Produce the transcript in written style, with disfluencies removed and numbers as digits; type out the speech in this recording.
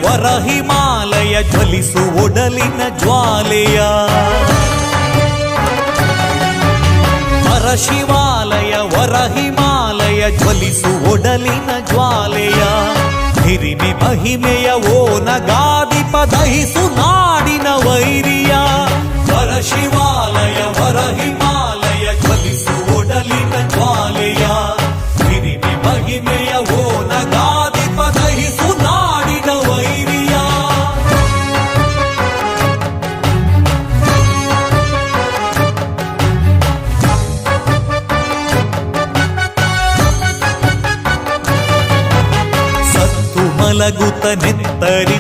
ವರ ಹಿಮಾಲಯ ಜ್ವಲಿಸು ಒಡಲಿನ ಜ್ವಾಲೆಯ ಹರ ಶಿವಾಲಯ ವರ ಹಿಮಾಲಯ ಜ್ವಲಿಸು ಒಡಲಿನ ಜ್ವಾಲೆಯ ಹಿರಿಮೆ ಮಹಿಮೆಯ ಓ ನಗಾದಿಪ ದಹಿಸು ನಾಡಿನ ವೈರಿಯ ವರ ಶಿವಾಲಯ ವರ ಹಿಮಾಲಯ ಜ್ವಲಿಸು ಒಡಲಿನ ಜ್ವಾಲೆಯ ಹಿರಿಮೆ ಮಹಿಮೆಯ ಓ ನಗಾದಿಪ ದಹಿಸು ನಾಡಿನ ವೈರಿಯ ಸತ್ತು ಮಲಗುತ್ತ ನೆತ್ತರಿ